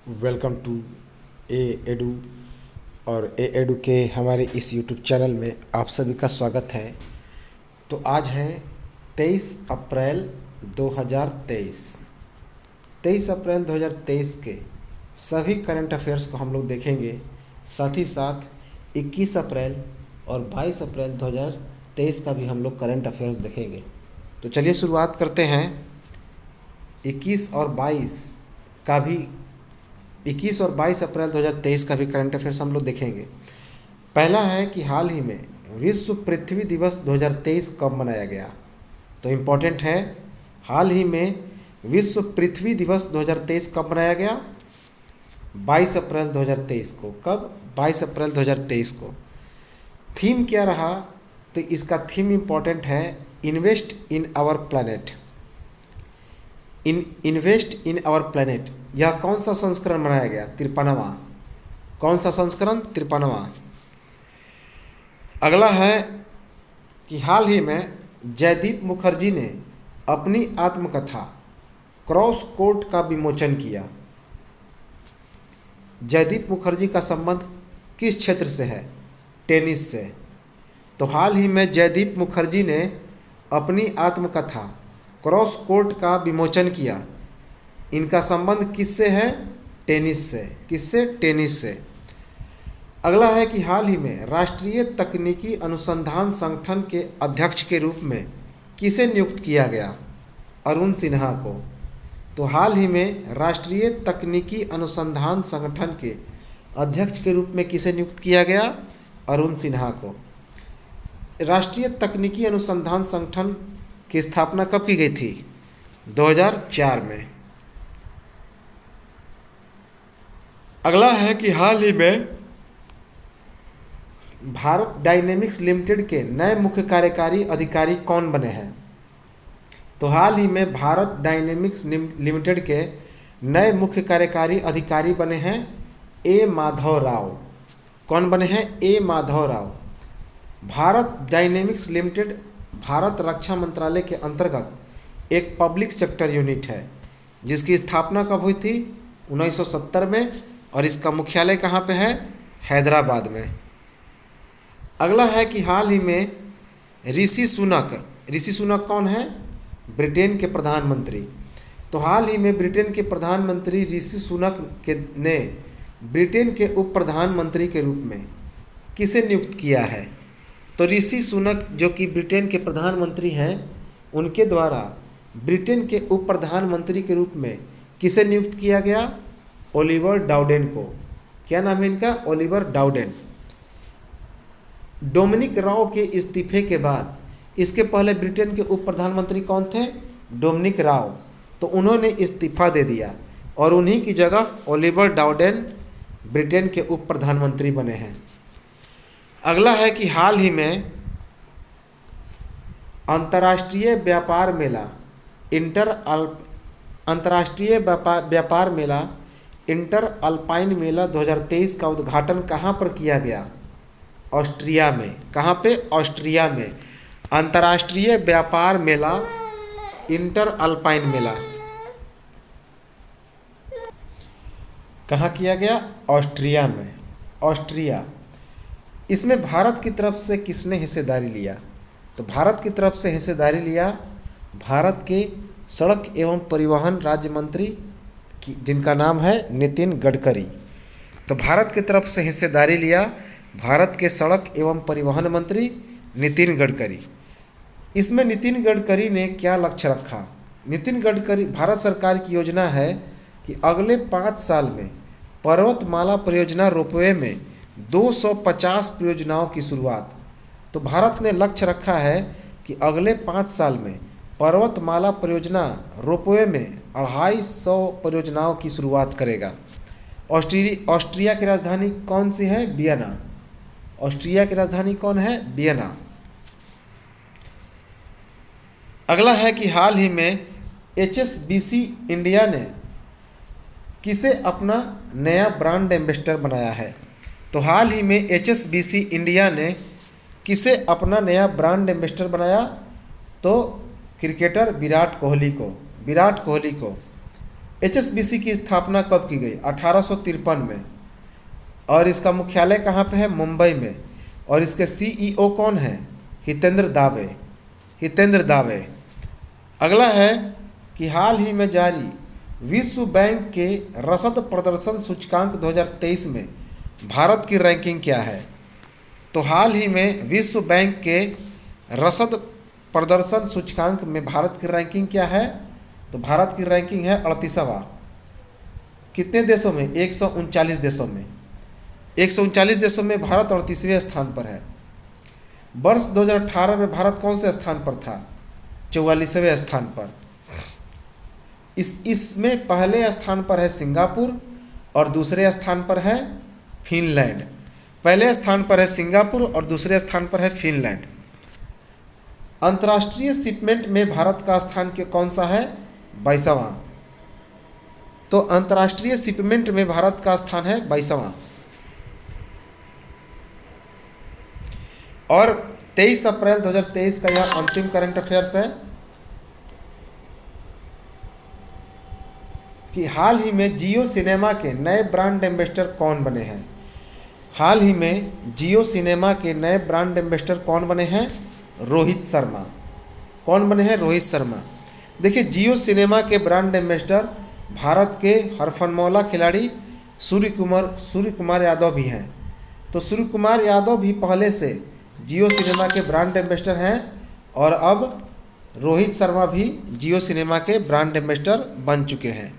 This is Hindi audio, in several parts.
वेलकम टू ए एडू और ए एडू के हमारे इस यूट्यूब चैनल में आप सभी का स्वागत है। तो आज है 23 अप्रैल 2023। 23 अप्रैल 2023 के सभी करंट अफेयर्स को हम लोग देखेंगे, साथ ही साथ 21 अप्रैल और 22 अप्रैल 2023 का भी हम लोग करंट अफेयर्स देखेंगे। तो चलिए शुरुआत करते हैं। 21 और 22 और 22 अप्रैल 2023 का भी करंट अफेयर्स हम लोग देखेंगे। पहला है कि हाल ही में विश्व पृथ्वी दिवस 2023 कब मनाया गया। तो इम्पोर्टेंट है, हाल ही में विश्व पृथ्वी दिवस 2023 कब मनाया गया? 22 अप्रैल 2023 को। कब? 22 अप्रैल 2023 को। थीम क्या रहा? तो इसका थीम इम्पोर्टेंट है, invest in our planet. Invest in our planet. यह कौन सा संस्करण बनाया गया? 53वां। कौन सा संस्करण? 53वां। अगला है कि हाल ही में जयदीप मुखर्जी ने अपनी आत्मकथा क्रॉस कोर्ट का विमोचन किया। जयदीप मुखर्जी का संबंध किस क्षेत्र से है? टेनिस से। तो हाल ही में जयदीप मुखर्जी ने अपनी आत्मकथा क्रॉस कोर्ट का विमोचन किया। इनका संबंध किससे है? टेनिस से। किससे? टेनिस से। अगला है कि हाल ही में राष्ट्रीय तकनीकी अनुसंधान संगठन के अध्यक्ष के रूप में किसे नियुक्त किया गया? अरुण सिन्हा को। तो हाल ही में राष्ट्रीय तकनीकी अनुसंधान संगठन के अध्यक्ष के रूप में किसे नियुक्त किया गया? अरुण सिन्हा को। राष्ट्रीय तकनीकी अनुसंधान संगठन की स्थापना कब की गई थी? 2004 में। अगला है कि हाल ही में भारत डायनेमिक्स लिमिटेड के नए मुख्य कार्यकारी अधिकारी कौन बने हैं? तो हाल ही में भारत डायनेमिक्स लिमिटेड के नए मुख्य कार्यकारी अधिकारी बने हैं ए माधव राव। कौन बने हैं? ए माधव राव। भारत डायनेमिक्स लिमिटेड भारत रक्षा मंत्रालय के अंतर्गत एक पब्लिक सेक्टर यूनिट है, जिसकी स्थापना कब हुई थी? 1970 में। और इसका मुख्यालय कहाँ पे है? हैदराबाद में। अगला है कि हाल ही में ऋषि सुनक कौन है? ब्रिटेन के प्रधानमंत्री। तो हाल ही में ब्रिटेन के प्रधानमंत्री ऋषि सुनक ने ब्रिटेन के उप प्रधानमंत्री के रूप में किसे नियुक्त किया है? तो ऋषि सुनक जो कि ब्रिटेन के प्रधानमंत्री हैं, उनके द्वारा ब्रिटेन के उप प्रधानमंत्री के रूप में किसे नियुक्त किया गया? ओलिवर डाउडेन को। क्या नाम है इनका? ओलिवर डाउडेन। डोमिनिक राव के इस्तीफे के बाद, इसके पहले ब्रिटेन के उप प्रधानमंत्री कौन थे? डोमिनिक राव। तो उन्होंने इस्तीफा दे दिया और उन्हीं की जगह ओलिवर डाउडेन ब्रिटेन के उप प्रधानमंत्री बने हैं। अगला है कि हाल ही में अंतर्राष्ट्रीय व्यापार मेला इंटर अल्पाइन मेला 2023 का उद्घाटन कहाँ पर किया गया? ऑस्ट्रिया में। कहाँ पे? ऑस्ट्रिया में। अंतर्राष्ट्रीय व्यापार मेला इंटर अल्पाइन मेला कहाँ किया गया? ऑस्ट्रिया में। ऑस्ट्रिया। इसमें भारत की तरफ से किसने हिस्सेदारी लिया? तो भारत की तरफ से हिस्सेदारी लिया भारत के सड़क एवं परिवहन राज्य मंत्री जिनका नाम है नितिन गडकरी। तो भारत की तरफ से हिस्सेदारी लिया भारत के सड़क एवं परिवहन मंत्री नितिन गडकरी। इसमें नितिन गडकरी ने क्या लक्ष्य रखा? नितिन गडकरी, भारत सरकार की योजना है कि अगले 5 साल में पर्वतमाला परियोजना रोपवे में 250 परियोजनाओं की शुरुआत। तो भारत ने लक्ष्य रखा है कि अगले 5 साल में पर्वतमाला परियोजना रोपवे में 250 परियोजनाओं की शुरुआत करेगा। ऑस्ट्रिया की राजधानी कौन सी है? वियना। ऑस्ट्रिया की राजधानी कौन है? वियना। अगला है कि हाल ही में HSBC इंडिया ने किसे अपना नया ब्रांड एम्बेसडर बनाया है? तो हाल ही में HSBC इंडिया ने किसे अपना नया ब्रांड एम्बेसडर बनाया? तो क्रिकेटर विराट कोहली को। विराट कोहली को। HSBC की स्थापना कब की गई? 1853 में। और इसका मुख्यालय कहाँ पे है? मुंबई में। और इसके CEO कौन है? हितेंद्र दावे। हितेंद्र दावे। अगला है कि हाल ही में जारी विश्व बैंक के रसद प्रदर्शन सूचकांक 2023 में भारत की रैंकिंग क्या है? तो हाल ही में विश्व बैंक के रसद प्रदर्शन सूचकांक में भारत की रैंकिंग क्या है? तो भारत की रैंकिंग है 38वां। कितने देशों में? 139 देशों में। 139 देशों में भारत 38वें स्थान पर है। वर्ष 2018 में भारत कौन से स्थान पर था? 44वें स्थान पर। इसमें पहले स्थान पर है सिंगापुर और दूसरे स्थान पर है फिनलैंड। पहले स्थान पर है सिंगापुर और दूसरे स्थान पर है फिनलैंड। अंतर्राष्ट्रीय शिपमेंट में भारत का स्थान कौन सा है? 22वां। तो अंतर्राष्ट्रीय शिपमेंट में भारत का स्थान है 22वां। और 23 अप्रैल 2023 का यह अंतिम करंट अफेयर्स है कि हाल ही में जियो सिनेमा के नए ब्रांड एम्बेसडर कौन बने हैं? हाल ही में जियो सिनेमा के नए ब्रांड एम्बेसडर कौन बने हैं? रोहित शर्मा। कौन बने हैं? रोहित शर्मा। देखिए, जियो सिनेमा के ब्रांड एम्बेसडर भारत के हरफनमौला खिलाड़ी सूर्य कुमार यादव भी हैं। तो सूर्य कुमार यादव भी पहले से जियो सिनेमा के ब्रांड एम्बेसडर हैं और अब रोहित शर्मा भी जियो सिनेमा के ब्रांड एम्बेसडर बन चुके हैं।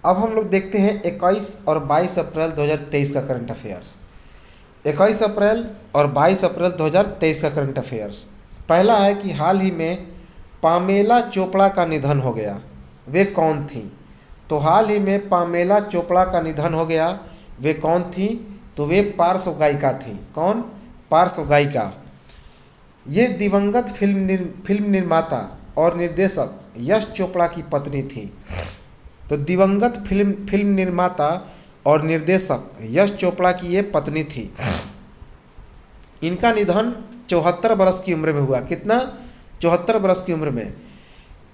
अब हम लोग देखते हैं 21 और 22 अप्रैल 2023 का करंट अफेयर्स। 21 अप्रैल और 22 अप्रैल 2023 का करंट अफेयर्स। पहला है कि हाल ही में पामेला चोपड़ा का निधन हो गया। वे कौन थीं? तो हाल ही में पामेला चोपड़ा का निधन हो गया। वे कौन थीं? तो वे पार्श्व गायिका थीं। कौन? पार्श्व गायिका। ये दिवंगत फिल्म निर्माता और निर्देशक यश चोपड़ा की पत्नी थी। तो दिवंगत फिल्म निर्माता और निर्देशक यश चोपड़ा की ये पत्नी थी। इनका निधन 74 वर्ष की उम्र में हुआ। कितना? 74 वर्ष की उम्र में।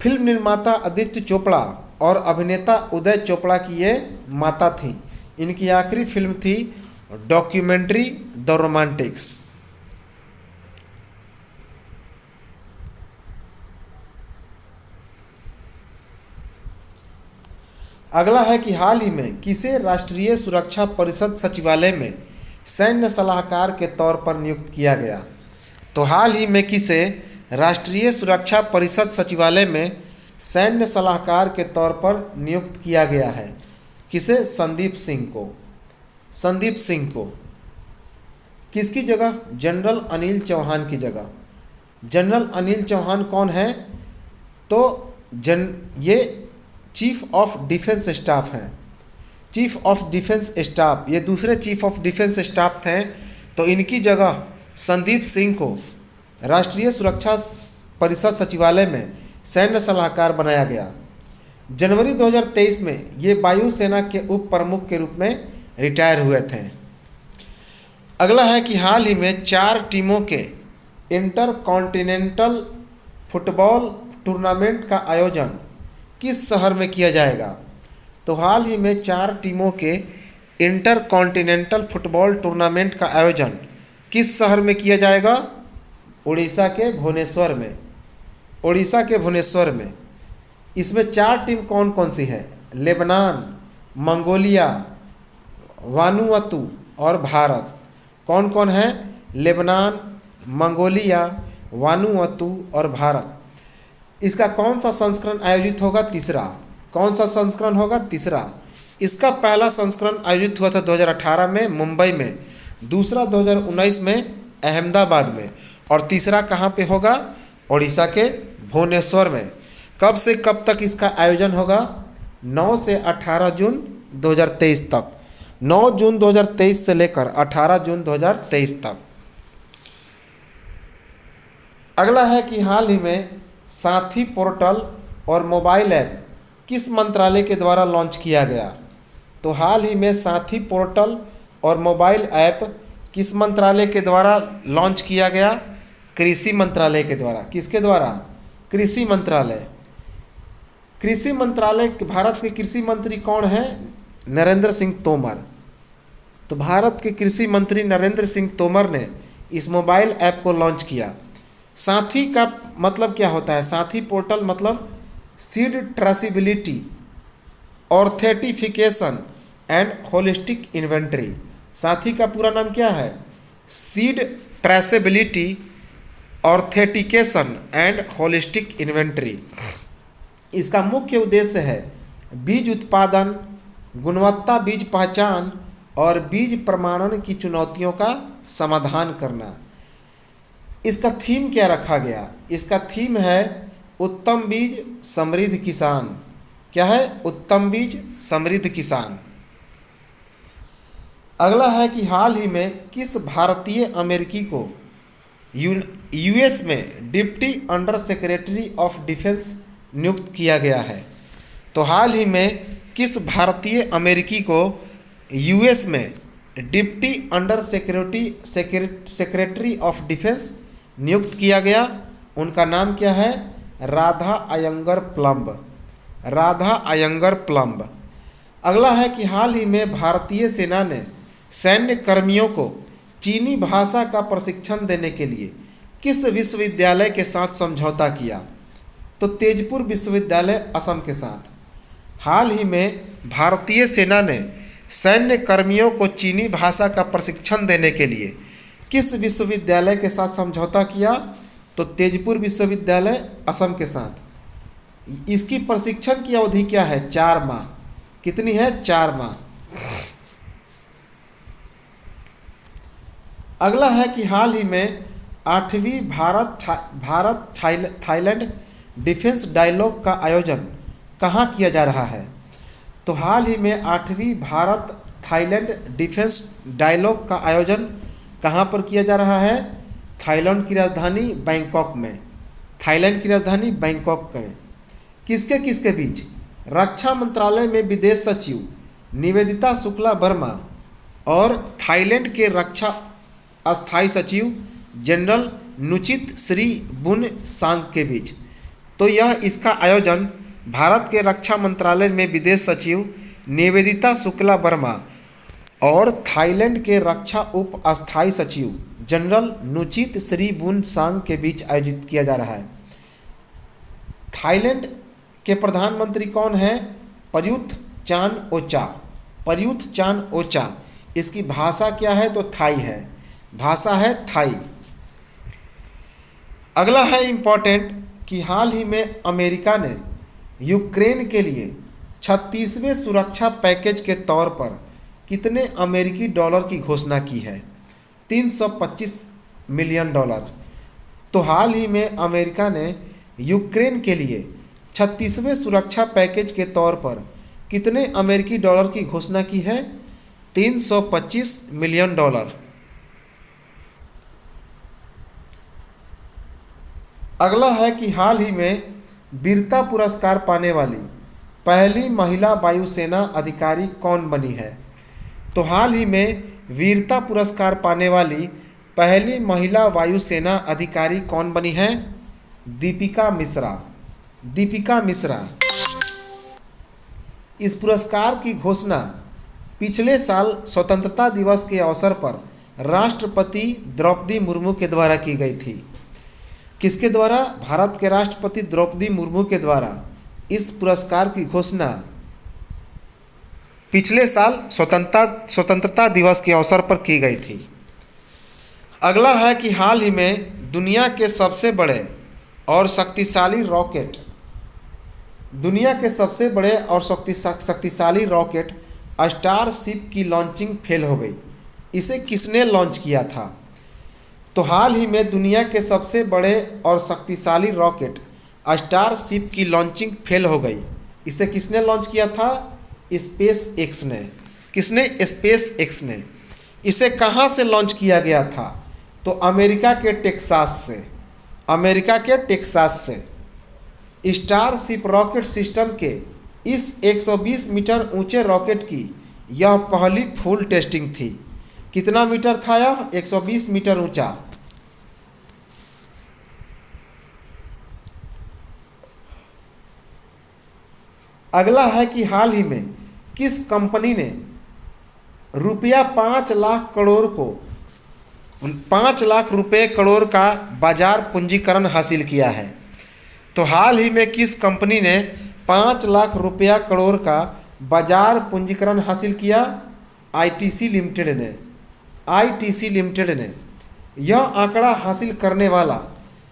फिल्म निर्माता आदित्य चोपड़ा और अभिनेता उदय चोपड़ा की ये माता थी। इनकी आखिरी फिल्म थी डॉक्यूमेंट्री द रोमांटिक्स। अगला है कि हाल ही में किसे राष्ट्रीय सुरक्षा परिषद सचिवालय में सैन्य सलाहकार के तौर पर नियुक्त किया गया? तो हाल ही में किसे राष्ट्रीय सुरक्षा परिषद सचिवालय में सैन्य सलाहकार के तौर पर नियुक्त किया गया है? किसे? संदीप सिंह को। संदीप सिंह को। किसकी जगह? जनरल अनिल चौहान की जगह। जनरल अनिल चौहान कौन है? तो ये चीफ ऑफ डिफेंस स्टाफ हैं। चीफ ऑफ डिफेंस स्टाफ, ये दूसरे चीफ ऑफ डिफेंस स्टाफ हैं। तो इनकी जगह संदीप सिंह को राष्ट्रीय सुरक्षा परिषद सचिवालय में सैन्य सलाहकार बनाया गया। जनवरी 2023 में ये वायुसेना के उप प्रमुख के रूप में रिटायर हुए थे। अगला है कि हाल ही में 4 टीमों के इंटर कॉन्टिनेंटल फुटबॉल टूर्नामेंट का आयोजन किस शहर में किया जाएगा? तो हाल ही में 4 टीमों के इंटर कॉन्टिनेंटल फुटबॉल टूर्नामेंट का आयोजन किस शहर में किया जाएगा? उड़ीसा के भुवनेश्वर में। उड़ीसा के भुवनेश्वर में। इसमें 4 टीम कौन कौन सी है? लेबनान, मंगोलिया, वानुअतु और भारत। कौन कौन है? लेबनान, मंगोलिया, वानुअतु और भारत। इसका कौन सा संस्करण आयोजित होगा? तीसरा। कौन सा संस्करण होगा? तीसरा। इसका पहला संस्करण आयोजित हुआ था 2018 में मुंबई में, दूसरा 2019 में अहमदाबाद में और तीसरा कहाँ पे होगा? उड़ीसा के भुवनेश्वर में। कब से कब तक इसका आयोजन होगा? 9 से 18 जून 2023 तक। 9 जून 2023 से लेकर 18 जून 2023 तक। अगला है कि हाल ही में साथी पोर्टल और मोबाइल ऐप किस मंत्रालय के द्वारा लॉन्च किया गया? तो हाल ही में साथी पोर्टल और मोबाइल ऐप किस मंत्रालय के द्वारा लॉन्च किया गया? कृषि मंत्रालय के द्वारा। किसके द्वारा? कृषि मंत्रालय। कृषि मंत्रालय, भारत के कृषि मंत्री कौन है? नरेंद्र सिंह तोमर। तो भारत के कृषि मंत्री नरेंद्र सिंह तोमर ने इस मोबाइल ऐप को लॉन्च किया। साथी का मतलब क्या होता है? साथी पोर्टल मतलब seed traceability, authentification and holistic inventory. Sathi का पूरा नाम क्या है? Seed traceability, authentication and holistic inventory. इसका मुख्य उद्देश्य है बीज उत्पादन, गुणवत्ता बीज पहचान और बीज प्रमाणन की चुनौतियों का समाधान करना। इसका थीम क्या रखा गया? इसका थीम है उत्तम बीज समृद्ध किसान। क्या है? उत्तम बीज समृद्ध किसान। अगला है कि हाल ही में किस भारतीय अमेरिकी को यूएस में deputy under secretary of defence नियुक्त किया गया है? तो हाल ही में किस भारतीय अमेरिकी को यूएस में deputy under secretary of defence नियुक्त किया गया? उनका नाम क्या है? राधा अयंगर प्लम्ब। राधा अयंगर प्लम्ब। अगला है कि हाल ही में भारतीय सेना ने सैन्य कर्मियों को चीनी भाषा का प्रशिक्षण देने के लिए किस विश्वविद्यालय के साथ समझौता किया? तो तेजपुर विश्वविद्यालय असम के साथ। हाल ही में भारतीय सेना ने सैन्य कर्मियों को चीनी भाषा का प्रशिक्षण देने के लिए किस विश्वविद्यालय के साथ समझौता किया? तो तेजपुर विश्वविद्यालय असम के साथ। इसकी प्रशिक्षण की अवधि क्या है? 4 माह। कितनी है? 4 माह। अगला है कि हाल ही में 8वीं भारत थाईलैंड डिफेंस डायलॉग का आयोजन कहाँ किया जा रहा है? तो हाल ही में 8वीं भारत थाईलैंड डिफेंस डायलॉग का आयोजन कहाँ पर किया जा रहा है? थाईलैंड की राजधानी बैंकॉक में। थाईलैंड की राजधानी बैंकॉक में। किसके किसके बीच? रक्षा मंत्रालय में विदेश सचिव निवेदिता शुक्ला वर्मा और थाईलैंड के रक्षा अस्थायी सचिव जनरल नुचित श्री बुन सांग के बीच। तो यह इसका आयोजन भारत के रक्षा मंत्रालय में विदेश सचिव निवेदिता शुक्ला वर्मा और थाईलैंड के रक्षा उप अस्थायी सचिव जनरल नुचित श्री बुन सांग के बीच आयोजित किया जा रहा है। थाईलैंड के प्रधानमंत्री कौन है? Prayut Chan Ocha. Prayut Chan Ocha. इसकी भाषा क्या है? तो थाई है। भाषा है थाई। अगला है इम्पोर्टेंट कि हाल ही में अमेरिका ने यूक्रेन के लिए 36वें सुरक्षा पैकेज के तौर पर कितने अमेरिकी डॉलर की घोषणा की है? 325 मिलियन डॉलर। तो हाल ही में अमेरिका ने यूक्रेन के लिए 36वें सुरक्षा पैकेज के तौर पर कितने अमेरिकी डॉलर की घोषणा की है? 325 मिलियन डॉलर। अगला है कि हाल ही में वीरता पुरस्कार पाने वाली पहली महिला वायुसेना अधिकारी कौन बनी है? तो हाल ही में वीरता पुरस्कार पाने वाली पहली महिला वायुसेना अधिकारी कौन बनी है? दीपिका मिश्रा। दीपिका मिश्रा। इस पुरस्कार की घोषणा पिछले साल स्वतंत्रता दिवस के अवसर पर राष्ट्रपति द्रौपदी मुर्मू के द्वारा की गई थी। किसके द्वारा? भारत के राष्ट्रपति द्रौपदी मुर्मू के द्वारा इस पुरस्कार की घोषणा पिछले साल स्वतंत्रता दिवस के अवसर पर की गई थी। अगला है कि हाल ही में दुनिया के सबसे बड़े और शक्तिशाली रॉकेट स्टारशिप की लॉन्चिंग फेल हो गई। इसे किसने लॉन्च किया था? तो हाल ही में दुनिया के सबसे बड़े और शक्तिशाली रॉकेट स्टारशिप की लॉन्चिंग फेल हो गई। इसे किसने लॉन्च किया था? स्पेस एक्स ने। किसने? स्पेस एक्स ने। इसे कहाँ से लॉन्च किया गया था? तो अमेरिका के टेक्सास से। अमेरिका के टेक्सास से। स्टारशिप रॉकेट सिस्टम के इस 120 मीटर ऊंचे रॉकेट की यह पहली फुल टेस्टिंग थी। कितना मीटर था यह? 120 मीटर ऊंचा। अगला है कि हाल ही में किस कंपनी ने रुपया 5 लाख करोड़ को 5 लाख रुपए करोड़ का बाजार पूंजीकरण हासिल किया है? तो हाल ही में किस कंपनी ने 5 लाख रुपया करोड़ का बाजार पूंजीकरण हासिल किया? आईटीसी लिमिटेड ने। आईटीसी लिमिटेड ने। यह आंकड़ा हासिल करने वाला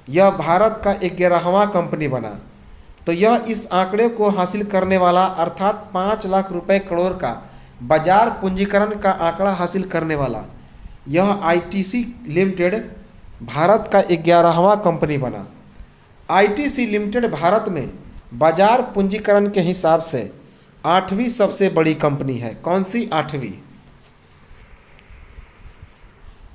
यह भारत का 11वां कंपनी बना। तो यह इस आंकड़े को हासिल करने वाला अर्थात 5 लाख रुपए करोड़ का बाजार पूंजीकरण का आंकड़ा हासिल करने वाला यह आईटीसी लिमिटेड भारत का 11वां कंपनी बना। आईटीसी लिमिटेड भारत में बाजार पूंजीकरण के हिसाब से 8वीं सबसे बड़ी कंपनी है। कौन सी? 8वीं।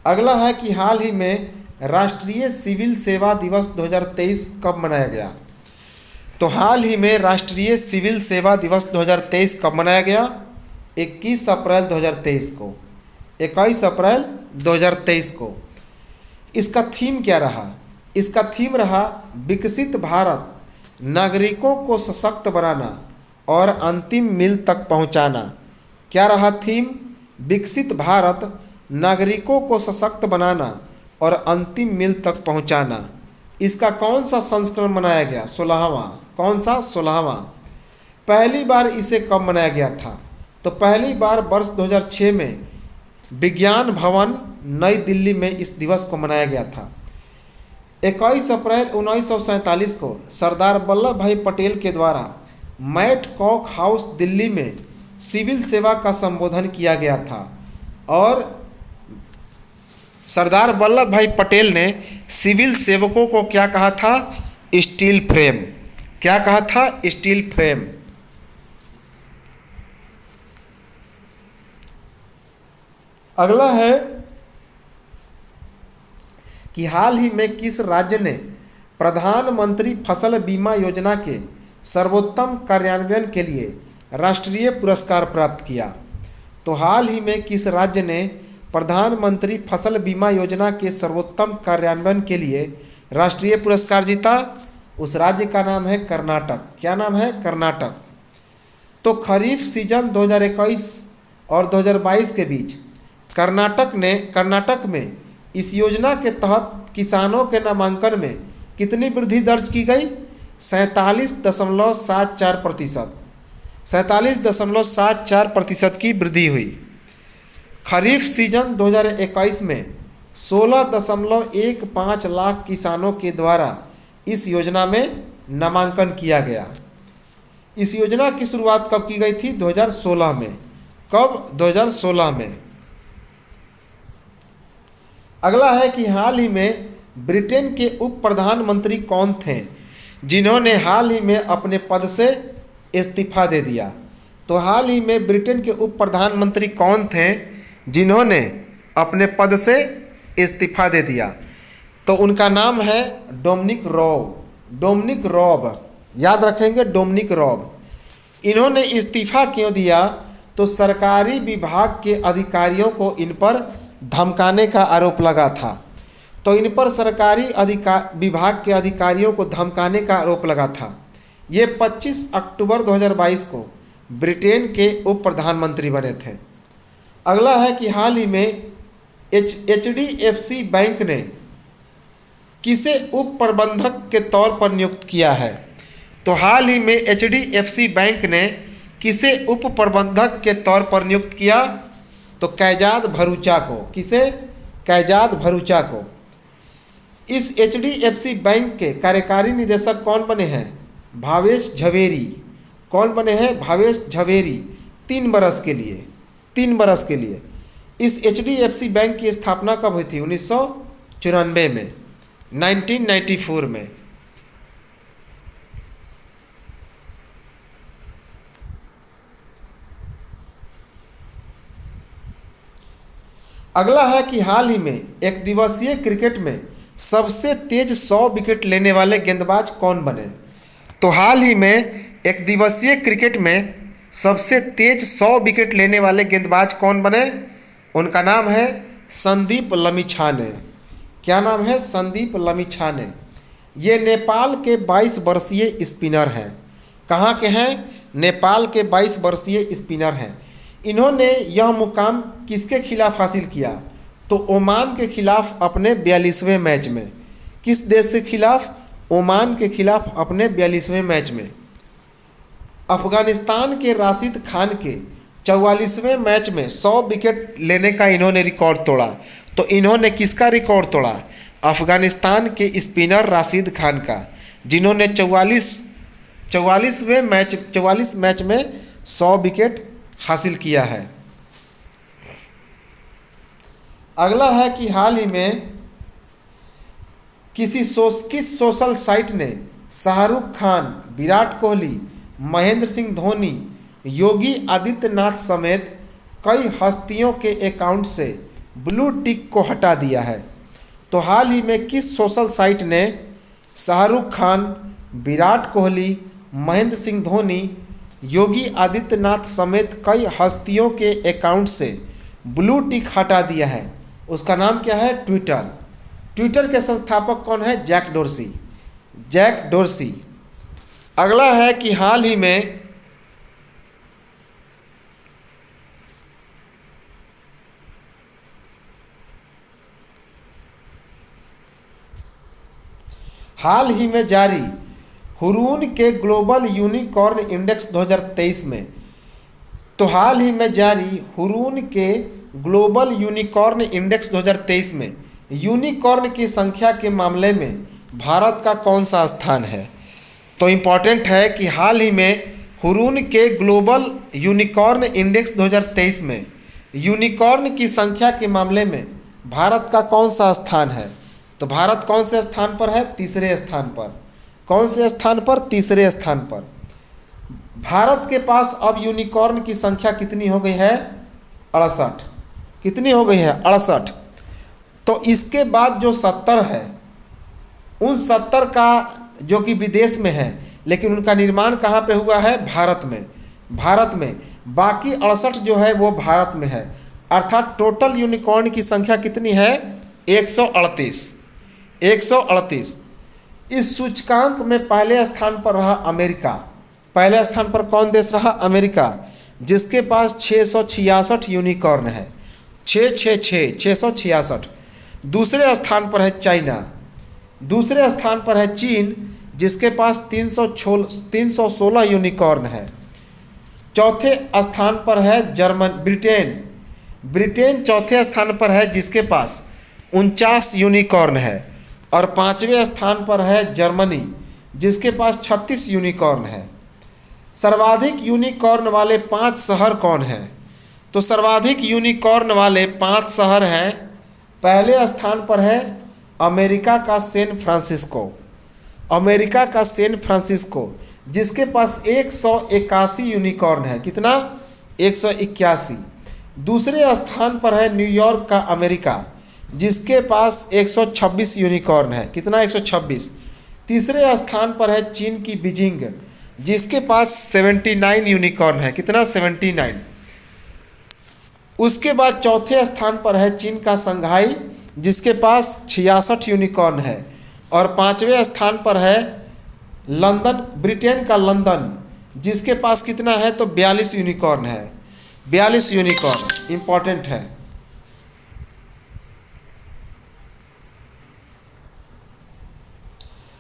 अगला है कि हाल ही में राष्ट्रीय सिविल सेवा दिवस 2023 कब मनाया गया? तो हाल ही में राष्ट्रीय सिविल सेवा दिवस 2023 कब मनाया गया? 21 अप्रैल 2023 को। 21 अप्रैल 2023 को। इसका थीम क्या रहा? इसका थीम रहा विकसित भारत, नागरिकों को सशक्त बनाना और अंतिम मील तक पहुंचाना। क्या रहा थीम? विकसित भारत, नागरिकों को सशक्त बनाना और अंतिम मील तक पहुंचाना। इसका कौन सा संस्करण मनाया गया? 16वां। कौन सा? 16वां। पहली बार इसे कब मनाया गया था? तो पहली बार वर्ष 2006 में विज्ञान भवन नई दिल्ली में इस दिवस को मनाया गया था। 21 अप्रैल 1947 को सरदार वल्लभ भाई पटेल के द्वारा मैट कॉक हाउस दिल्ली में सिविल सेवा का संबोधन किया गया था और सरदार वल्लभ भाई पटेल ने सिविल सेवकों को क्या कहा था? Steel frame. क्या कहा था? Steel frame. अगला है कि हाल ही में किस राज्य ने प्रधानमंत्री फसल बीमा योजना के सर्वोत्तम कार्यान्वयन के लिए राष्ट्रीय पुरस्कार प्राप्त किया? तो हाल ही में किस राज्य ने प्रधानमंत्री फसल बीमा योजना के सर्वोत्तम कार्यान्वयन के लिए राष्ट्रीय पुरस्कार जीता? उस राज्य का नाम है कर्नाटक। क्या नाम है? कर्नाटक। तो खरीफ सीजन 2021 और 2022 के बीच कर्नाटक में इस योजना के तहत किसानों के नामांकन में कितनी वृद्धि दर्ज की गई? 47.74%। 47.74% की वृद्धि हुई। खरीफ सीजन 2021 में 16.15 लाख किसानों के द्वारा इस योजना में नामांकन किया गया। इस योजना की शुरुआत कब की गई थी? 2016 में। कब? 2016 में। अगला है कि हाल ही में ब्रिटेन के उप प्रधानमंत्री कौन थे जिन्होंने हाल ही में अपने पद से इस्तीफा दे दिया? तो हाल ही में ब्रिटेन के उप प्रधानमंत्री कौन थे जिन्होंने अपने पद से इस्तीफा दे दिया? तो उनका नाम है डोमिनिक रॉब। डोमिनिक रॉब, याद रखेंगे, डोमिनिक रॉब। इन्होंने इस्तीफा क्यों दिया? तो सरकारी विभाग के अधिकारियों को इन पर धमकाने का आरोप लगा था। तो इन पर सरकारी विभाग के अधिकारियों को धमकाने का आरोप लगा था। ये 25 अक्टूबर 2022 को ब्रिटेन के उप प्रधानमंत्री बने थे। अगला है कि हाल ही में HDFC बैंक ने किसे उप प्रबंधक के तौर पर नियुक्त किया है? तो हाल ही में HDFC बैंक ने किसे उप प्रबंधक के तौर पर नियुक्त किया? तो कैजाद भरूचा को। किसे? कैजाद भरूचा को। इस HDFC बैंक के कार्यकारी निदेशक कौन बने हैं? भावेश झवेरी। कौन बने हैं? भावेश झवेरी। 3 बरस के लिए। 3 बरस के लिए। इस HDFC बैंक की स्थापना कब हुई थी? 1994 में, 1994 में। अगला है कि हाल ही में एक दिवसीय क्रिकेट में सबसे तेज 100 विकेट लेने वाले गेंदबाज कौन बने। तो हाल ही में एक दिवसीय क्रिकेट में सबसे तेज 100 विकेट लेने वाले गेंदबाज कौन बने। उनका नाम है संदीप लमिछाने। क्या नाम है? संदीप लमिछाने। ये नेपाल के 22 वर्षीय स्पिनर हैं। कहाँ के हैं? नेपाल के 22 वर्षीय स्पिनर हैं। इन्होंने यह मुकाम किसके खिलाफ हासिल किया? तो ओमान के खिलाफ अपने 42वें मैच में। किस देश के खिलाफ? ओमान के खिलाफ अपने 42वें मैच में। अफगानिस्तान के राशिद खान के 44वें मैच में 100 विकेट लेने का इन्होंने रिकॉर्ड तोड़ा। तो इन्होंने किसका रिकॉर्ड तोड़ा? अफगानिस्तान के स्पिनर राशिद खान का, जिन्होंने 44 मैच में 100 विकेट हासिल किया है। अगला है कि हाल ही में किस सोशल साइट ने शाहरुख खान, विराट कोहली, महेंद्र सिंह धोनी, योगी आदित्यनाथ समेत कई हस्तियों के अकाउंट से ब्लू टिक को हटा दिया है। तो हाल ही में किस सोशल साइट ने शाहरुख खान, विराट कोहली, महेंद्र सिंह धोनी, योगी आदित्यनाथ समेत कई हस्तियों के अकाउंट से ब्लू टिक हटा दिया है? उसका नाम क्या है? ट्विटर। ट्विटर के संस्थापक कौन है? Jack Dorsey. Jack Dorsey. अगला है कि हाल ही में जारी हुरून के ग्लोबल यूनिकॉर्न इंडेक्स 2023 में। तो हाल ही में जारी हुरून के ग्लोबल यूनिकॉर्न इंडेक्स 2023 में यूनिकॉर्न की संख्या के मामले में भारत का कौन सा स्थान है? तो इम्पॉर्टेंट है कि हाल ही में हुरून के ग्लोबल यूनिकॉर्न इंडेक्स 2023 में यूनिकॉर्न की संख्या के मामले में भारत का कौन सा स्थान है? तो भारत कौन से स्थान पर है? तीसरे स्थान पर। कौन से स्थान पर? तीसरे स्थान पर। भारत के पास अब यूनिकॉर्न की संख्या कितनी हो गई है? 68। कितनी हो गई है? 68। तो इसके बाद जो 70 है, उन 70 का जो कि विदेश में है, लेकिन उनका निर्माण कहाँ पे हुआ है? भारत में। भारत में। बाकी 68 जो है वो भारत में है। अर्थात टोटल यूनिकॉर्न की संख्या कितनी है? 138। 138। इस सूचकांक में पहले स्थान पर रहा अमेरिका। पहले स्थान पर कौन देश रहा? अमेरिका, जिसके पास 666 यूनिकॉर्न है। 666। दूसरे स्थान पर है चाइना। दूसरे स्थान पर है चीन, जिसके पास 316 यूनिकॉर्न है। चौथे स्थान पर है ब्रिटेन। ब्रिटेन चौथे स्थान पर है, जिसके पास 49 यूनिकॉर्न है। और 5वें स्थान पर है जर्मनी, जिसके पास 36 यूनिकॉर्न है। सर्वाधिक यूनिकॉर्न वाले 5 शहर कौन हैं? तो सर्वाधिक यूनिकॉर्न वाले 5 शहर हैं। पहले स्थान पर है अमेरिका का सैन फ्रांसिस्को। अमेरिका का सैन फ्रांसिस्को, जिसके पास 181 यूनिकॉर्न है। कितना? 181। दूसरे स्थान पर है न्यूयॉर्क का अमेरिका, जिसके पास 126 यूनिकॉर्न है। कितना? 126। तीसरे स्थान पर है चीन की बीजिंग, जिसके पास 79 यूनिकॉर्न है। कितना? 79। उसके बाद चौथे स्थान पर है चीन का संघाई, जिसके पास 66 यूनिकॉर्न है। और 5वें स्थान पर है लंदन, ब्रिटेन का लंदन, जिसके पास कितना है? तो 42 यूनिकॉर्न है। 42 यूनिकॉर्न इंपॉर्टेंट है।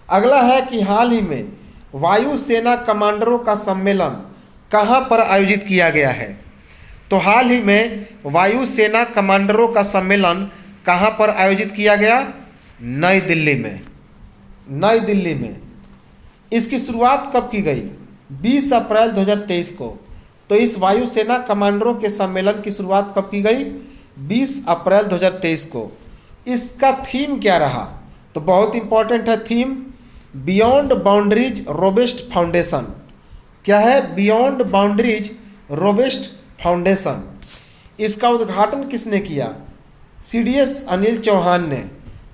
अगला है कि हाल ही में वायुसेना कमांडरों का सम्मेलन कहाँ पर आयोजित किया गया है? तो हाल ही में वायुसेना कमांडरों का सम्मेलन कहाँ पर आयोजित किया गया? नई दिल्ली में। नई दिल्ली में। इसकी शुरुआत कब की गई? 20 अप्रैल 2023 को। तो इस वायुसेना कमांडरों के सम्मेलन की शुरुआत कब की गई? 20 अप्रैल 2023 को। इसका थीम क्या रहा? तो बहुत इंपॉर्टेंट है theme, beyond boundaries robust foundation. क्या है? Beyond boundaries robust foundation. इसका उद्घाटन किसने किया? सीडीएस अनिल चौहान ने।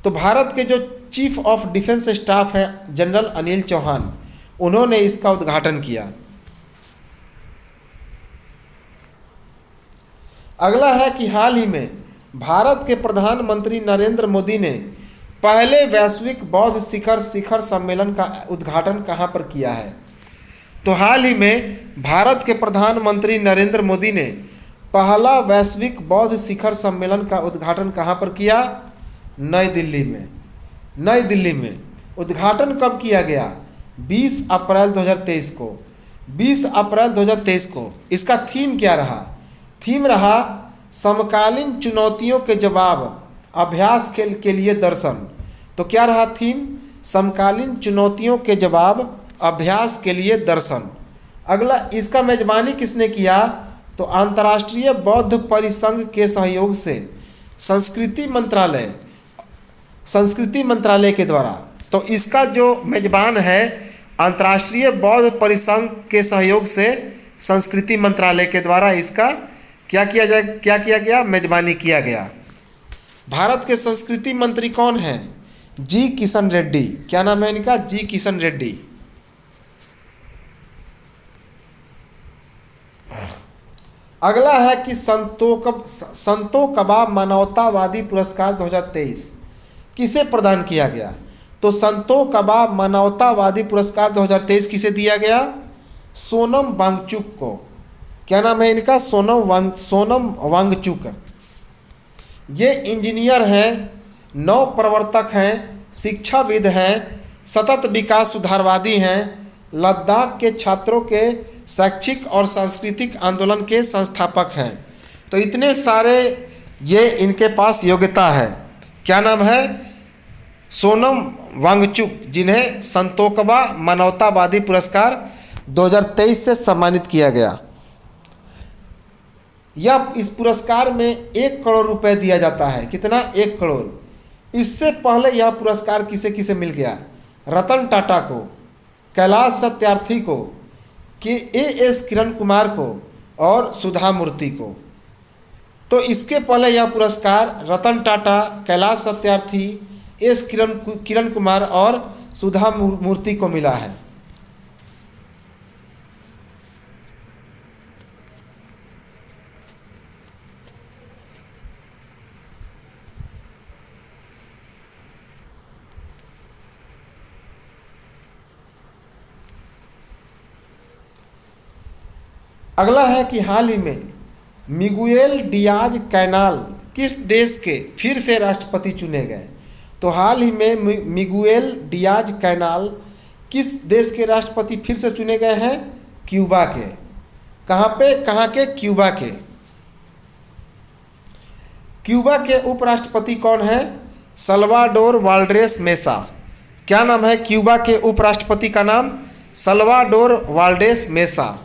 तो भारत के जो चीफ ऑफ डिफेंस स्टाफ है जनरल अनिल चौहान, उन्होंने इसका उद्घाटन किया। अगला है कि हाल ही में भारत के प्रधानमंत्री नरेंद्र मोदी ने पहले वैश्विक बौद्ध शिखर सम्मेलन का उद्घाटन कहाँ पर किया है। तो हाल ही में भारत के प्रधानमंत्री नरेंद्र मोदी ने पहला वैश्विक बौद्ध शिखर सम्मेलन का उद्घाटन कहाँ पर किया? नई दिल्ली में। नई दिल्ली में उद्घाटन कब किया गया? 20 अप्रैल 2023 को। 20 अप्रैल 2023 को। इसका थीम क्या रहा? थीम रहा समकालीन चुनौतियों के जवाब अभ्यास के लिए दर्शन। तो क्या रहा थीम? समकालीन चुनौतियों के जवाब अभ्यास के लिए दर्शन। अगला, इसका मेजबानी किसने किया? तो अंतर्राष्ट्रीय बौद्ध परिसंघ के सहयोग से संस्कृति मंत्रालय के द्वारा। तो इसका जो मेजबान है अंतर्राष्ट्रीय बौद्ध परिसंघ के सहयोग से संस्कृति मंत्रालय के द्वारा इसका क्या किया गया? मेजबानी किया गया। भारत के संस्कृति मंत्री कौन हैं? जी किशन रेड्डी। क्या नाम है इनका? जी किशन रेड्डी। अगला है कि संतो कबा मानवतावादी पुरस्कार 2023 किसे प्रदान किया गया? तो संतो कबा मानवतावादी पुरस्कार 2023 किसे दिया गया? सोनम वांगचुक को। क्या नाम है इनका? सोनम वांगचुक। ये इंजीनियर हैं, नव प्रवर्तक हैं, शिक्षाविद हैं, सतत विकास सुधारवादी हैं, लद्दाख के छात्रों के शैक्षिक और सांस्कृतिक आंदोलन के संस्थापक हैं। तो इतने सारे ये इनके पास योग्यता है। क्या नाम है? सोनम वांगचुक, जिन्हें संतोकबा मानवतावादी पुरस्कार 2023 से सम्मानित किया गया। यह इस पुरस्कार में 1 करोड़ रुपए दिया जाता है। कितना? 1 करोड़। इससे पहले यह पुरस्कार किसे किसे मिल गया? रतन टाटा को, कैलाश सत्यार्थी को, एएस किरण कुमार को और सुधा मूर्ति को। तो इसके पहले यह पुरस्कार रतन टाटा, कैलाश सत्यार्थी, एस किरण कुमार और सुधा मूर्ति को मिला है। अगला है कि हाल ही में मिगुएल डियाज कैनाल किस देश के फिर से राष्ट्रपति चुने गए? तो हाल ही में मिगुएल डियाज कैनाल किस देश के राष्ट्रपति फिर से चुने गए हैं? क्यूबा के। कहाँ के? क्यूबा के। क्यूबा के उपराष्ट्रपति कौन है? Salvador Valdes Mesa. क्या नाम है क्यूबा के उपराष्ट्रपति का नाम? Salvador Valdes Mesa.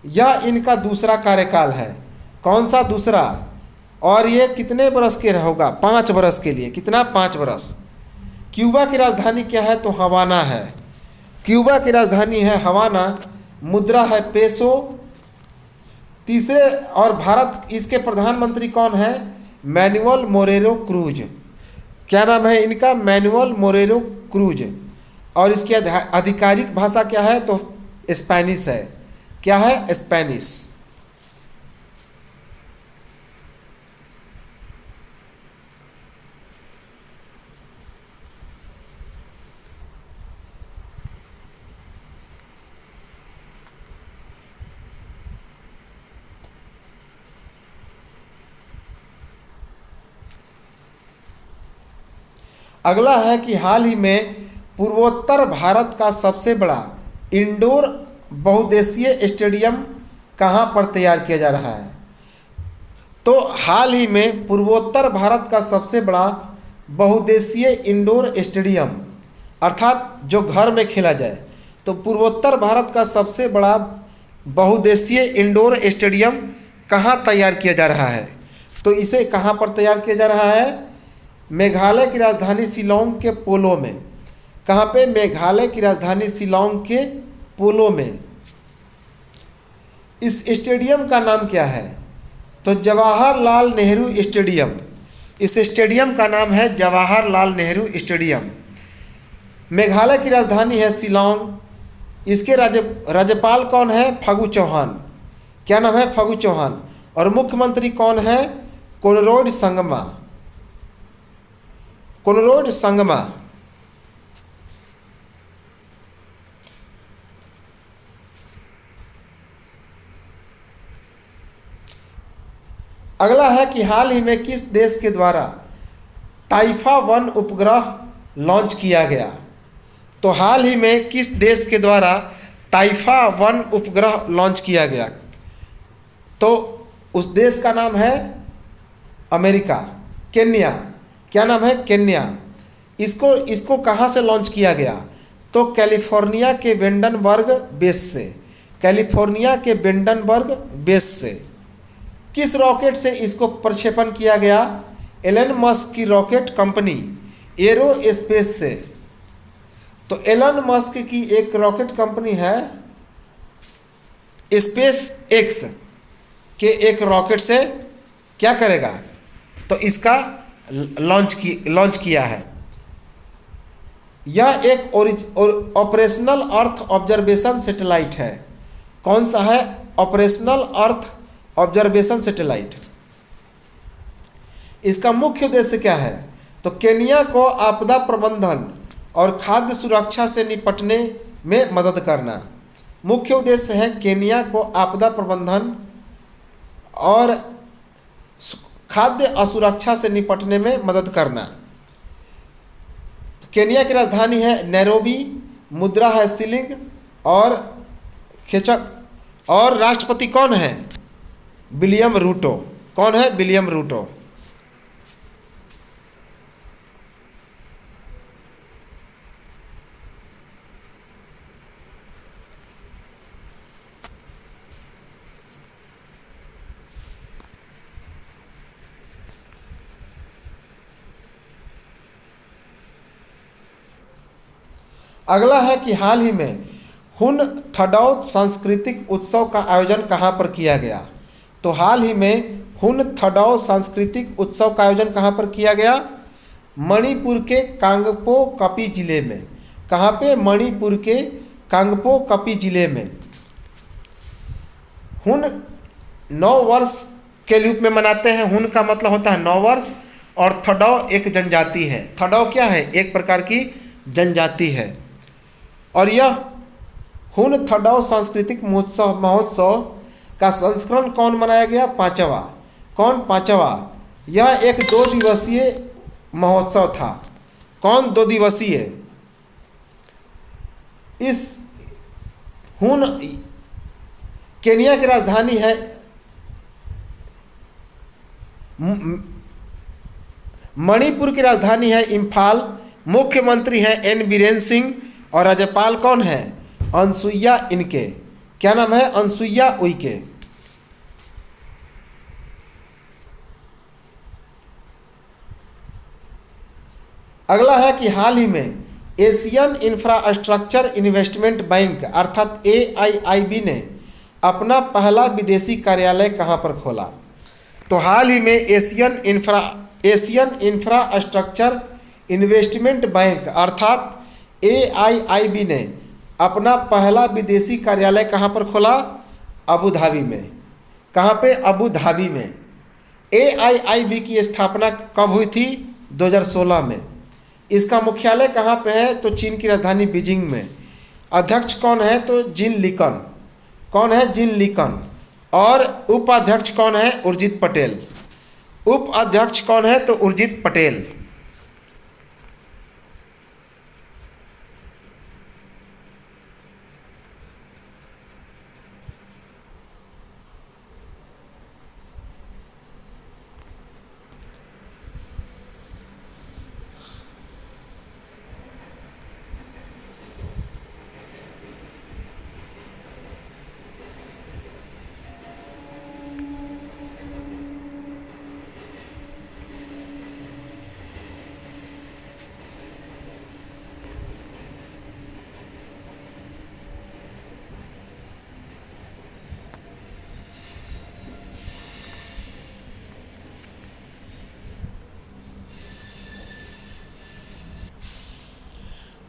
यह इनका दूसरा कार्यकाल है। कौन सा? दूसरा। और ये कितने बरस के होगा? 5 बरस के लिए। कितना? 5 बरस। क्यूबा की राजधानी क्या है? तो हवाना है। क्यूबा की राजधानी है हवाना। मुद्रा है पेसो। तीसरे, और भारत, इसके प्रधानमंत्री कौन है? Manuel Marrero Cruz. क्या नाम है इनका? Manuel Marrero Cruz. और इसकी आधिकारिक भाषा क्या है? तो स्पेनिश है। क्या है? स्पेनिश। अगला है कि हाल ही में पूर्वोत्तर भारत का सबसे बड़ा इंडोर बहुउद्देशीय स्टेडियम कहाँ पर तैयार किया जा रहा है? तो हाल ही में पूर्वोत्तर भारत का सबसे बड़ा बहुउद्देशीय इंडोर स्टेडियम, अर्थात जो घर में खेला जाए, तो पूर्वोत्तर भारत का सबसे बड़ा बहुउद्देशीय इंडोर स्टेडियम कहाँ तैयार किया जा रहा है? तो इसे कहाँ पर तैयार किया जा रहा है? मेघालय की राजधानी शिलांग के पोलो में। कहाँ पे? मेघालय की राजधानी शिलांग के पोलो में। इस स्टेडियम का नाम क्या है? तो जवाहरलाल नेहरू स्टेडियम। इस स्टेडियम का नाम है जवाहरलाल नेहरू स्टेडियम। मेघालय की राजधानी है शिलोंग। इसके राज्यपाल कौन है? फगू चौहान। क्या नाम है? फगू चौहान। और मुख्यमंत्री कौन है? कोनराड संगमा। कोनराड संगमा। अगला है कि हाल ही में किस देश के द्वारा टाइफा 1 उपग्रह लॉन्च किया गया? तो हाल ही में किस देश के द्वारा टाइफा 1 उपग्रह लॉन्च किया गया? तो उस देश का नाम है अमेरिका, केन्या। क्या नाम है? केन्या। इसको कहाँ से लॉन्च किया गया? तो कैलिफोर्निया के वेंडनबर्ग बेस से। कैलिफोर्निया के वेंडनबर्ग बेस से। किस रॉकेट से इसको प्रक्षेपण किया गया? एलन मस्क की रॉकेट कंपनी एरो स्पेस से। तो एलन मस्क की एक रॉकेट कंपनी है स्पेस एक्स के एक रॉकेट से क्या करेगा? तो इसका लॉन्च किया है। यह एक ऑपरेशनल अर्थ ऑब्जर्वेशन सैटेलाइट है। कौन सा है? Operational earth observation satellite. इसका मुख्य उद्देश्य क्या है? तो केन्या को आपदा प्रबंधन और खाद्य सुरक्षा से निपटने में मदद करना। मुख्य उद्देश्य है केन्या को आपदा प्रबंधन और खाद्य असुरक्षा से निपटने में मदद करना। केन्या की राजधानी है नैरोबी, मुद्रा है शिलिंग और खेचक। और राष्ट्रपति कौन है? William Ruto. कौन है? William Ruto. अगला है कि हाल ही में हुन थडौ सांस्कृतिक उत्सव का आयोजन कहाँ पर किया गया? तो हाल ही में हुन थडौ सांस्कृतिक उत्सव का आयोजन कहाँ पर किया गया? मणिपुर के कांगपो कपी जिले में। कहाँ पे? मणिपुर के कांगपो कपी जिले में। हुन 9 वर्ष के रूप में मनाते हैं। हुन का मतलब होता है 9 वर्ष और थडौ एक जनजाति है। थडौ क्या है? एक प्रकार की जनजाति है। और यह हुन थडौ सांस्कृतिक महोत्सव का संस्करण कौन मनाया गया? 5वां। कौन? 5वां। यह एक 2 दिवसीय महोत्सव था। कौन? 2 दिवसीय। इस हुन केन्या की राजधानी है मणिपुर की राजधानी है इम्फाल। मुख्यमंत्री है एन बीरेन सिंह और राज्यपाल कौन है? अनसुईया इनके। क्या नाम है? अनसुईया उइके। अगला है कि हाल ही में एशियन इंफ्रास्ट्रक्चर इन्वेस्टमेंट बैंक अर्थात AIIB ने अपना पहला विदेशी कार्यालय कहाँ पर खोला? तो हाल ही में एशियन इंफ्रास्ट्रक्चर इन्वेस्टमेंट बैंक अर्थात AIIB ने अपना पहला विदेशी कार्यालय कहाँ पर खोला? अबू धाबी में। कहाँ पे? अबू धाबी में। AIIB की स्थापना कब हुई थी? 2016 में। इसका मुख्यालय कहाँ पे है? तो चीन की राजधानी बीजिंग में। अध्यक्ष कौन है? तो जिन लिकन। कौन है? जिन लिकन। और उपाध्यक्ष कौन है? उर्जित पटेल। उप अध्यक्ष कौन है? तो उर्जित पटेल।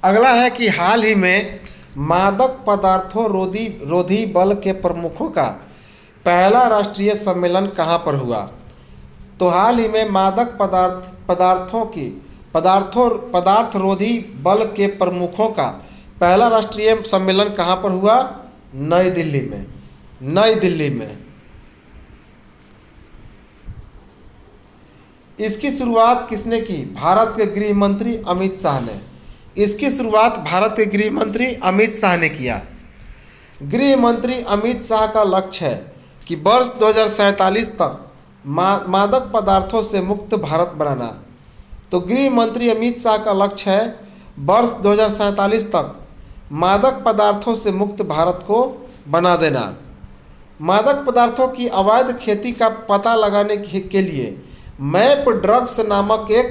अगला है कि हाल ही में मादक पदार्थों रोधी बल के प्रमुखों का पहला राष्ट्रीय सम्मेलन कहाँ पर हुआ। तो हाल ही में मादक पदार्थ रोधी बल के प्रमुखों का पहला राष्ट्रीय सम्मेलन कहाँ पर हुआ। नई दिल्ली में। नई दिल्ली में। इसकी शुरुआत किसने की। भारत के गृह मंत्री अमित शाह ने। इसकी शुरुआत भारत के गृह मंत्री अमित शाह ने किया। गृह मंत्री अमित शाह का लक्ष्य है कि वर्ष 2047 तक मादक पदार्थों से मुक्त भारत बनाना। तो गृह मंत्री अमित शाह का लक्ष्य है वर्ष 2047 तक मादक पदार्थों से मुक्त भारत को बना देना। मादक पदार्थों की अवैध खेती का पता लगाने के लिए मैप ड्रग्स नामक एक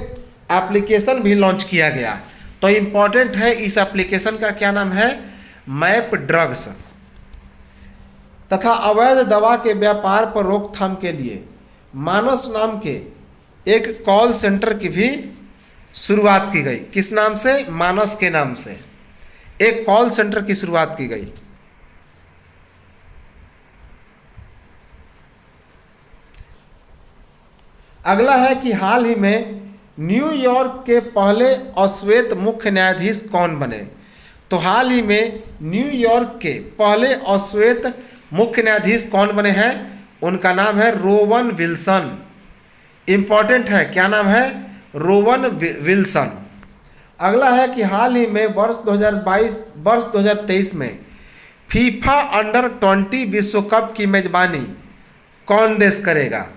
एप्लीकेशन भी लॉन्च किया गया। तो इम्पॉर्टेंट है, इस एप्लीकेशन का क्या नाम है। Map drugs. तथा अवैध दवा के व्यापार पर रोकथाम के लिए मानस नाम के एक कॉल सेंटर की भी शुरुआत की गई। किस नाम से। मानस के नाम से एक कॉल सेंटर की शुरुआत की गई। अगला है कि हाल ही में न्यूयॉर्क के पहले अश्वेत मुख्य न्यायाधीश कौन बने। तो हाल ही में न्यूयॉर्क के पहले अश्वेत मुख्य न्यायाधीश कौन बने हैं। उनका नाम है रोवन विल्सन। इंपॉर्टेंट है, क्या नाम है। Rowan Wilson. अगला है कि हाल ही में वर्ष 2023 में फीफा अंडर 20 विश्व कप की मेजबानी कौन देश करेगा।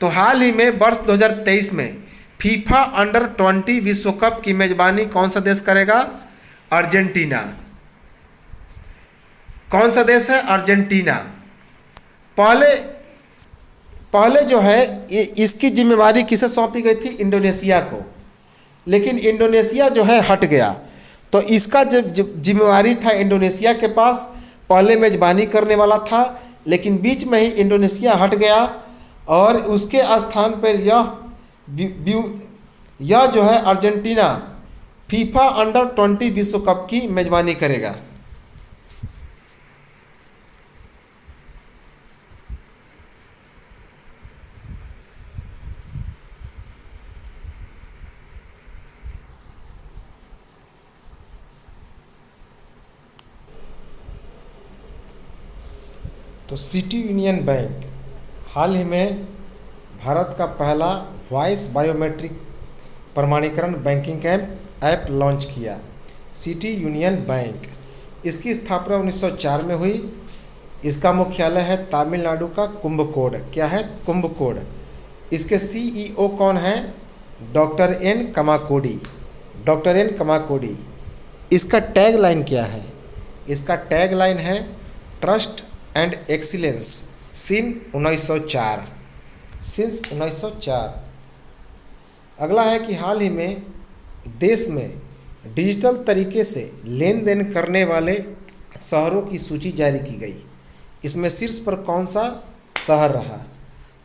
तो हाल ही में वर्ष 2023 में फीफा अंडर 20 विश्व कप की मेजबानी कौन सा देश करेगा। अर्जेंटीना। कौन सा देश है। अर्जेंटीना। पहले जो है इसकी जिम्मेवारी किसे सौंपी गई थी। इंडोनेशिया को। लेकिन इंडोनेशिया जो है हट गया। तो इसका जब जिम्मेवारी था इंडोनेशिया के पास, पहले मेजबानी करने वाला था, लेकिन बीच में ही इंडोनेशिया हट गया और उसके स्थान पर यह जो है अर्जेंटीना फीफा अंडर 20 विश्व कप की मेजबानी करेगा। तो सिटी यूनियन बैंक हाल ही में भारत का पहला वॉइस बायोमेट्रिक प्रमाणीकरण बैंकिंग ऐप लॉन्च किया। City union bank. इसकी स्थापना 1904 में हुई। इसका मुख्यालय है तमिलनाडु का कुंभकोड। क्या है। कुंभकोड। इसके सीईओ कौन है। Doctor N Kamakoti. Doctor N Kamakoti. इसका टैग लाइन क्या है। इसका टैग लाइन है trust and excellence since 1904। Since 1904। अगला है कि हाल ही में देश में डिजिटल तरीके से लेन देन करने वाले शहरों की सूची जारी की गई। इसमें शीर्ष पर कौन सा शहर रहा।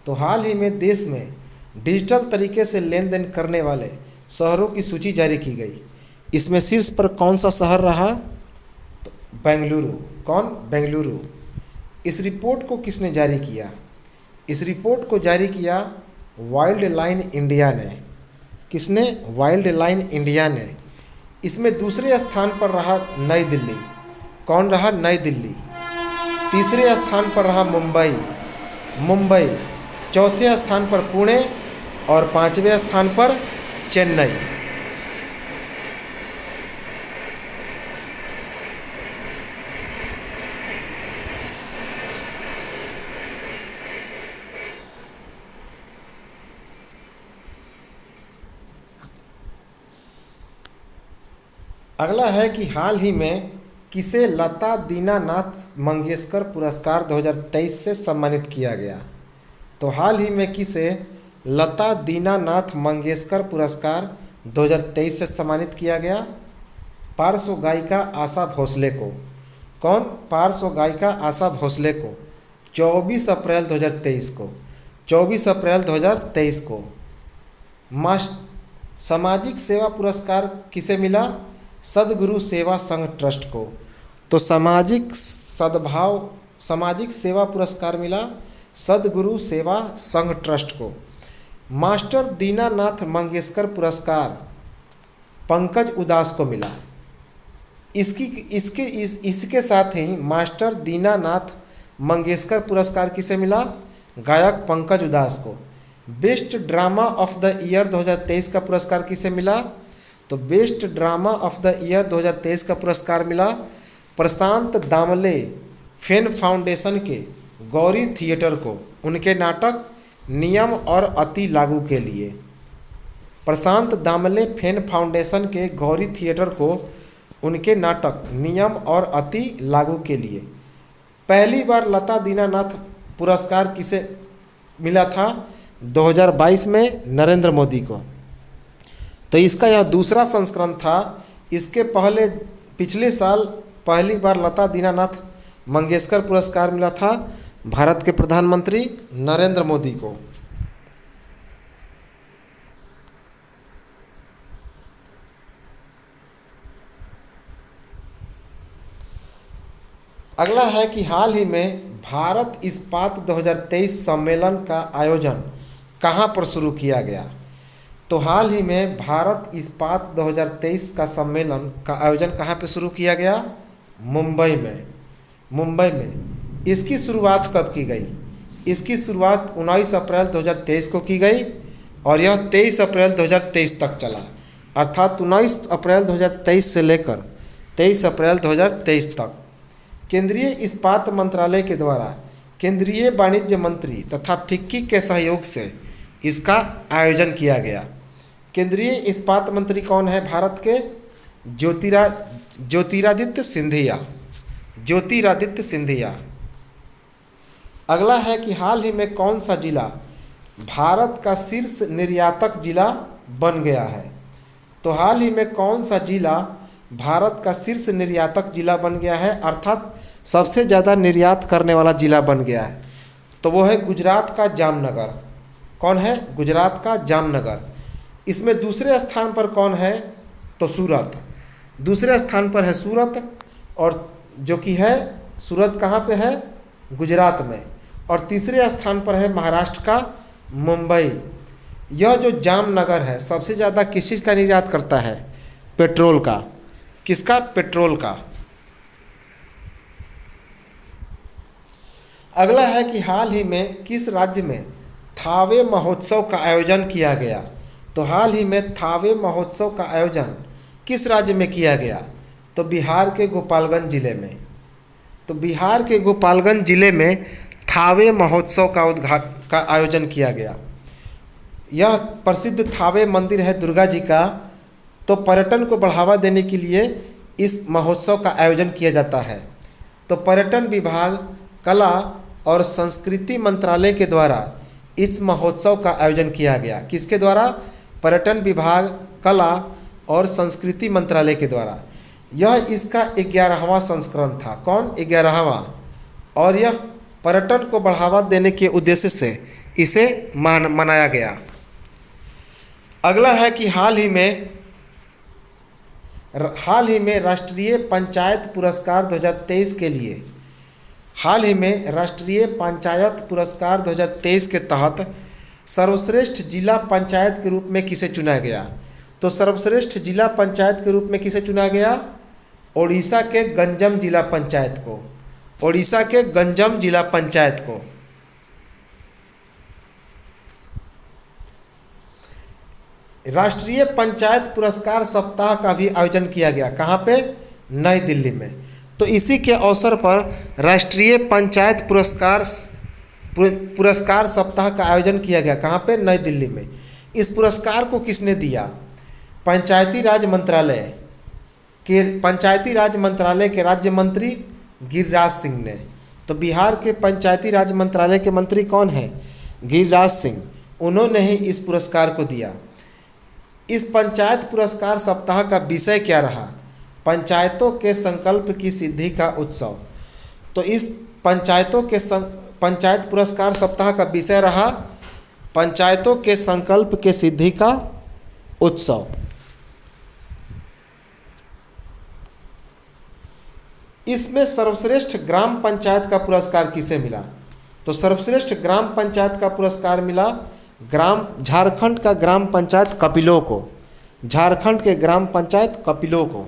तो हाल ही में देश में डिजिटल तरीके से लेन देन करने वाले शहरों की सूची जारी की गई। इसमें शीर्ष पर कौन सा शहर रहा। तो बेंगलुरु। कौन। बेंगलुरु। इस रिपोर्ट को किसने जारी किया। इस रिपोर्ट को जारी किया वाइल्ड लाइन इंडिया ने। किसने। वाइल्ड लाइन इंडिया ने। इसमें दूसरे स्थान पर रहा नई दिल्ली। कौन रहा। नई दिल्ली। तीसरे स्थान पर रहा मुंबई। चौथे स्थान पर पुणे और पांचवें स्थान पर चेन्नई। अगला है कि हाल ही में किसे लता दीनानाथ मंगेशकर पुरस्कार 2023 से सम्मानित किया गया। तो हाल ही में किसे लता दीनानाथ मंगेशकर पुरस्कार 2023 से सम्मानित किया गया। पार्श्व गायिका आशा भोसले को। कौन। पार्श्व गायिका आशा भोसले को 24 अप्रैल 2023 को। 24 अप्रैल 2023 को। सामाजिक सेवा पुरस्कार किसे मिला। सद्गुरु सेवा संघ ट्रस्ट को। तो सामाजिक सद्भाव सामाजिक सेवा पुरस्कार मिला सद्गुरु सेवा संघ ट्रस्ट को। मास्टर दीनानाथ मंगेशकर पुरस्कार पंकज उदास को मिला। इसके साथ ही मास्टर दीनानाथ मंगेशकर पुरस्कार किसे मिला? गायक पंकज उदास को। Best drama of the year 2023 का पुरस्कार किसे मिला? तो best drama of the year 2023 का पुरस्कार मिला प्रशांत दामले फेन फाउंडेशन के गौरी थिएटर को, उनके नाटक नियम और अति लागू के लिए। प्रशांत दामले फेन फाउंडेशन के गौरी थिएटर को उनके नाटक नियम और अति लागू के लिए। पहली बार लता दीनानाथ पुरस्कार किसे मिला था? 2022 में नरेंद्र मोदी को। तो इसका यह दूसरा संस्करण था। इसके पहले पिछले साल पहली बार लता दीनानाथ मंगेशकर पुरस्कार मिला था भारत के प्रधानमंत्री नरेंद्र मोदी को। अगला है कि हाल ही में भारत इस्पात 2023 सम्मेलन का आयोजन कहाँ पर शुरू किया गया? तो हाल ही में भारत इस्पात 2023 का सम्मेलन का आयोजन कहाँ पर शुरू किया गया? मुंबई में। इसकी शुरुआत कब की गई? इसकी शुरुआत 19 अप्रैल 2023 को की गई और यह 23 अप्रैल 2023 तक चला। अर्थात 19 अप्रैल 2023 से लेकर 23 अप्रैल 2023 तक केंद्रीय इस्पात मंत्रालय के द्वारा केंद्रीय वाणिज्य मंत्री तथा फिक्की के सहयोग से इसका आयोजन किया गया। केंद्रीय इस्पात मंत्री कौन है भारत के? ज्योतिरादित्य सिंधिया। अगला है कि हाल ही में कौन सा जिला भारत का शीर्ष निर्यातक जिला बन गया है? तो हाल ही में कौन सा जिला भारत का शीर्ष निर्यातक जिला बन गया है, अर्थात सबसे ज़्यादा निर्यात करने वाला जिला बन गया है? तो वो है गुजरात का जामनगर। कौन है? गुजरात का जामनगर। इसमें दूसरे स्थान पर कौन है? तो सूरत। दूसरे स्थान पर है सूरत, और जो कि है सूरत कहाँ पे है? गुजरात में। और तीसरे स्थान पर है महाराष्ट्र का मुंबई। यह जो जामनगर है सबसे ज़्यादा किस चीज़ का निर्यात करता है? पेट्रोल का। किसका? पेट्रोल का। अगला है कि हाल ही में किस राज्य में थावे महोत्सव का आयोजन किया गया? तो हाल ही में थावे महोत्सव का आयोजन किस राज्य में किया गया? तो बिहार के गोपालगंज जिले में। तो बिहार के गोपालगंज जिले में थावे महोत्सव का आयोजन किया गया। यह प्रसिद्ध थावे मंदिर है दुर्गा जी का। तो पर्यटन को बढ़ावा देने के लिए इस महोत्सव का आयोजन किया जाता है। तो पर्यटन विभाग, कला और संस्कृति मंत्रालय के द्वारा इस महोत्सव का आयोजन किया गया। किसके द्वारा? पर्यटन विभाग, कला और संस्कृति मंत्रालय के द्वारा। यह इसका 11वां संस्करण था। कौन? 11वां। और यह पर्यटन को बढ़ावा देने के उद्देश्य से इसे मनाया गया। अगला है कि हाल ही में राष्ट्रीय पंचायत पुरस्कार 2023 के लिए हाल ही में राष्ट्रीय पंचायत पुरस्कार 2023 के तहत सर्वश्रेष्ठ जिला पंचायत के रूप में किसे चुना गया? तो सर्वश्रेष्ठ जिला पंचायत के रूप में किसे चुना गया? ओडिशा के गंजम जिला पंचायत को। ओडिशा के गंजम जिला पंचायत को। राष्ट्रीय पंचायत पुरस्कार सप्ताह का भी आयोजन किया गया। कहाँ पे? नई दिल्ली में। तो इसी के अवसर पर राष्ट्रीय पंचायत पुरस्कार सप्ताह का आयोजन किया गया। कहाँ पे? नई दिल्ली में। इस पुरस्कार को किसने दिया? पंचायती राज मंत्रालय के राज्य मंत्री गिरिराज सिंह ने। तो बिहार के पंचायती राज मंत्रालय के मंत्री कौन है? गिरिराज सिंह। उन्होंने ही इस पुरस्कार को दिया। इस पंचायत पुरस्कार सप्ताह का विषय क्या रहा? पंचायतों के संकल्प की सिद्धि का उत्सव। तो इस पंचायत पुरस्कार सप्ताह का विषय रहा पंचायतों के संकल्प के सिद्धि का उत्सव। इसमें सर्वश्रेष्ठ ग्राम पंचायत का पुरस्कार किसे मिला? तो सर्वश्रेष्ठ ग्राम पंचायत का पुरस्कार मिला झारखंड का ग्राम पंचायत कपिलो को। झारखंड के ग्राम पंचायत कपिलो को।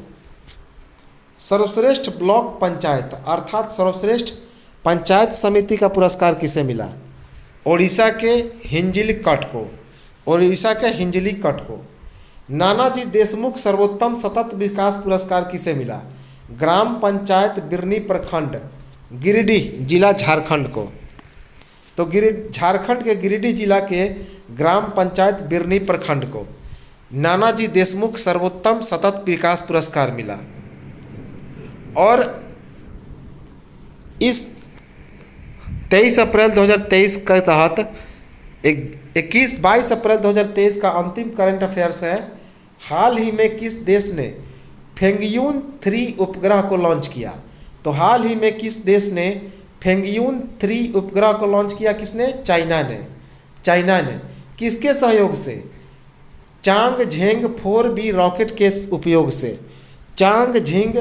सर्वश्रेष्ठ ब्लॉक पंचायत अर्थात सर्वश्रेष्ठ पंचायत समिति का पुरस्कार किसे मिला? ओडिशा के हिंजिलीकट को। ओडिशा के हिंजिलीकट को। नानाजी देशमुख सर्वोत्तम सतत विकास पुरस्कार किसे मिला? ग्राम पंचायत बिरनी प्रखंड गिरिडीह जिला झारखंड को। तो झारखंड के गिरिडीह जिला के ग्राम पंचायत बिरनी प्रखंड को नानाजी देशमुख सर्वोत्तम सतत विकास पुरस्कार मिला। और इस 23 अप्रैल 2023 के तहत 22 अप्रैल 2023 का अंतिम करंट अफेयर्स है। हाल ही में किस देश ने फेंगयून 3 उपग्रह को लॉन्च किया? तो हाल ही में किस देश ने फेंगयून 3 उपग्रह को लॉन्च किया? किसने? चाइना ने। चाइना ने। किसके सहयोग से? चांगझेंग 4B रॉकेट के उपयोग से। चांगझेंग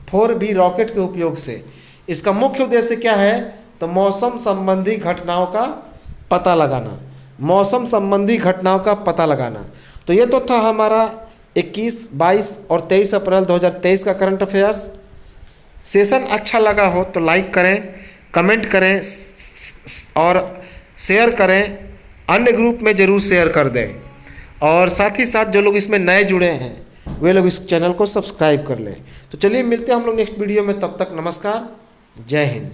4B रॉकेट के उपयोग से। इसका मुख्य उद्देश्य क्या है? तो मौसम संबंधी घटनाओं का पता लगाना। मौसम संबंधी घटनाओं का पता लगाना। तो ये तो था हमारा 21, 22 और 23 अप्रैल 2023 का करंट अफेयर्स। सेशन अच्छा लगा हो तो लाइक करें, कमेंट करें और शेयर करें। अन्य ग्रुप में ज़रूर शेयर कर दें। और साथ ही साथ जो लोग इसमें नए जुड़े हैं वे लोग इस चैनल को सब्सक्राइब कर लें। तो चलिए मिलते हैं हम लोग नेक्स्ट वीडियो में। तब तक नमस्कार, जय हिंद।